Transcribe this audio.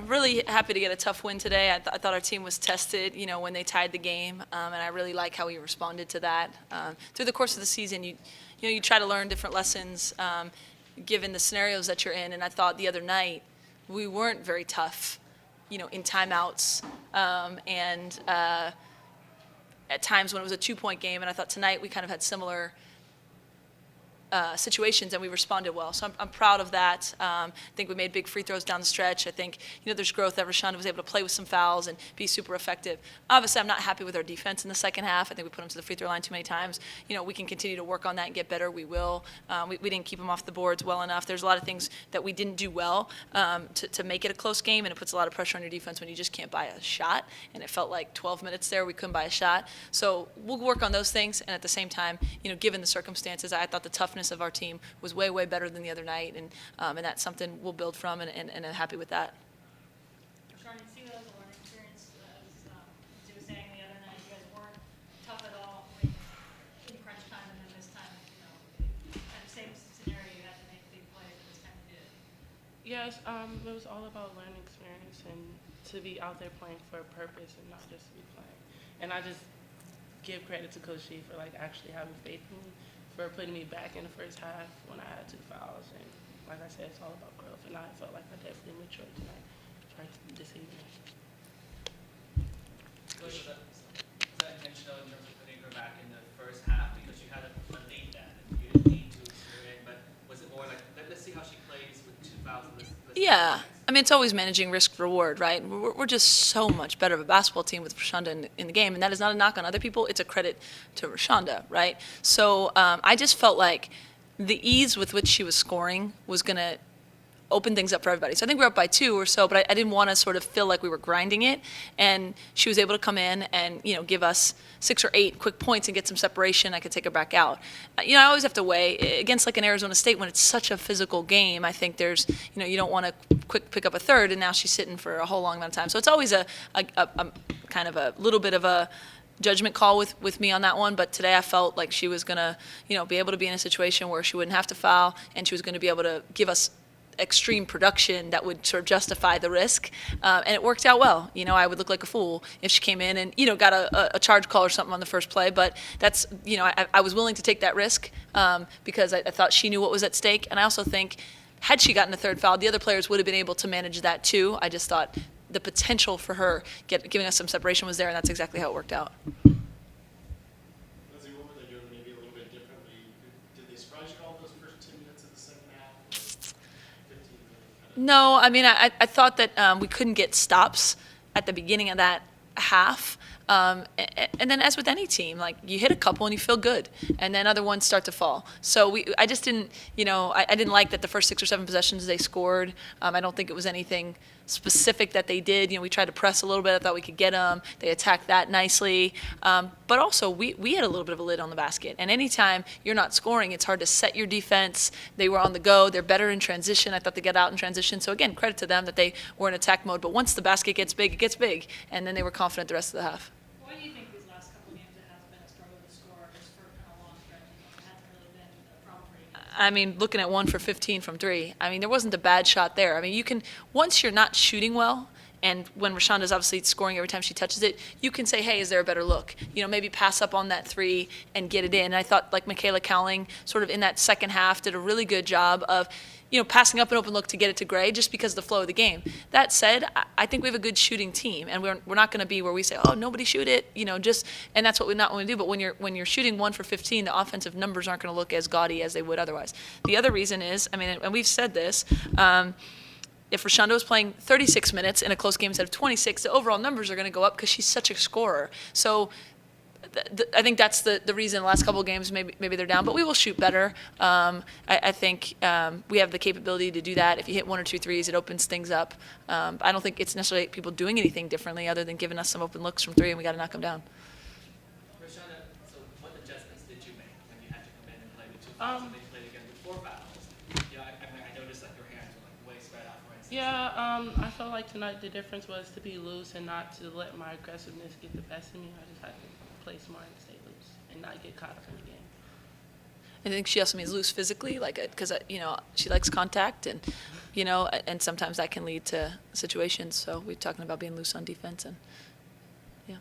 Really happy to get a tough win today. I thought our team was tested, when they tied the game, and I really like how we responded to that. Through the course of the season, you try to learn different lessons given the scenarios that you're in, and I thought the other night we weren't very tough, in timeouts and at times when it was a 2-point game, and I thought tonight we kind of had similar situations, and we responded well. So I'm proud of that. I think we made big free throws down the stretch. I think, there's growth that Reshanda was able to play with some fouls and be super effective. Obviously, I'm not happy with our defense in the second half. I think we put them to the free throw line too many times. We can continue to work on that and get better. We will. We didn't keep them off the boards well enough. There's a lot of things that we didn't do well to make it a close game, and it puts a lot of pressure on your defense when you just can't buy a shot. And it felt like 12 minutes there we couldn't buy a shot. So we'll work on those things, and at the same time, given the circumstances, I thought the toughness of our team was way, way better than the other night, and that's something we'll build from, and I'm happy with that. Reshanda, you see that as a learning experience. As you were saying the other night, you guys weren't tough at all in crunch time, and then this time, kind of same scenario, you had to make big plays, but this time you did. Yes, it was all about learning experience and to be out there playing for a purpose and not just to be playing. And I just give credit to Coach G for actually having faith in me, for putting me back in the first half when I had 2 fouls. And like I said, it's all about growth, and I felt like I definitely matured tonight this evening. Was that intentional in terms of putting her back in the first half because you had a lead then and you didn't need to steer in, but was it more like let's see how she plays with 2 fouls in this Yeah. I mean, it's always managing risk-reward, right? We're just so much better of a basketball team with Reshanda in the game, and that is not a knock on other people. It's a credit to Reshanda, right? So I just felt like the ease with which she was scoring was going to open things up for everybody. So I think we were up by 2 or so, but I didn't want to sort of feel like we were grinding it. And she was able to come in and, give us 6 or 8 quick points and get some separation. I could take her back out. I always have to weigh against an Arizona State when it's such a physical game. I think there's, you don't want to quick pick up a third, and now she's sitting for a whole long amount of time. So it's always a kind of a little bit of a judgment call with me on that one, but today I felt like she was going to, be able to be in a situation where she wouldn't have to foul, and she was going to be able to give us extreme production that would sort of justify the risk, and it worked out well. I would look like a fool if she came in and got a charge call or something on the first play, but that's I was willing to take that risk because I thought she knew what was at stake, and I also think had she gotten a third foul, the other players would have been able to manage that too. I just thought the potential for her giving us some separation was there, and that's exactly how it worked out. Lindsay, what were they doing maybe a little bit differently? Did they surprise you at all those first 10 minutes of the second half? 15 minutes? No, I mean, I thought that we couldn't get stops at the beginning of that half. And then as with any team, you hit a couple and you feel good, and then other ones start to fall. So I just didn't, I didn't like that the first 6 or 7 possessions they scored. I don't think it was anything specific that they did. We tried to press a little bit. I thought we could get them. They attacked that nicely. But also, we had a little bit of a lid on the basket. And anytime you're not scoring, it's hard to set your defense. They were on the go. They're better in transition. I thought they got out in transition. So, again, credit to them that they were in attack mode. But once the basket gets big, it gets big. And then they were confident the rest of the half. Why do you think these last couple games it has been a struggle to score just for kind of long stretches? It hasn't really been a problem for you? I mean, looking at 1 for 15 from 3, I mean, there wasn't a bad shot there. I mean, you can, once you're not shooting well, and when Reshanda's obviously scoring every time she touches it, you can say, hey, is there a better look? Maybe pass up on that 3 and get it in. And I thought Michaela Cowling sort of in that second half did a really good job of, passing up an open look to get it to Gray just because of the flow of the game. That said, I think we have a good shooting team, and we're not going to be where we say, oh, nobody shoot it, and that's what we not want to do. But when you're shooting 1 for 15, the offensive numbers aren't going to look as gaudy as they would otherwise. The other reason is, I mean, and we've said this, if Reshanda was playing 36 minutes in a close game instead of 26, the overall numbers are going to go up because she's such a scorer. So I think that's the reason the last couple of games maybe they're down, but we will shoot better. I think we have the capability to do that. If you hit 1 or 2 threes, it opens things up. I don't think it's necessarily people doing anything differently other than giving us some open looks from 3, and we got to knock them down. Reshanda, so what adjustments did you make when you had to come in and play with 2 fouls and they played again with 4 fouls? I noticed your hands were way spread out, for instance. Yeah, I felt like tonight the difference was to be loose and not to let my aggressiveness get the best of me. I just had to play smart and stay loose and not get caught up in the game. I think she also means loose physically, because she likes contact, and you know, and sometimes that can lead to situations. So we're talking about being loose on defense, and yeah.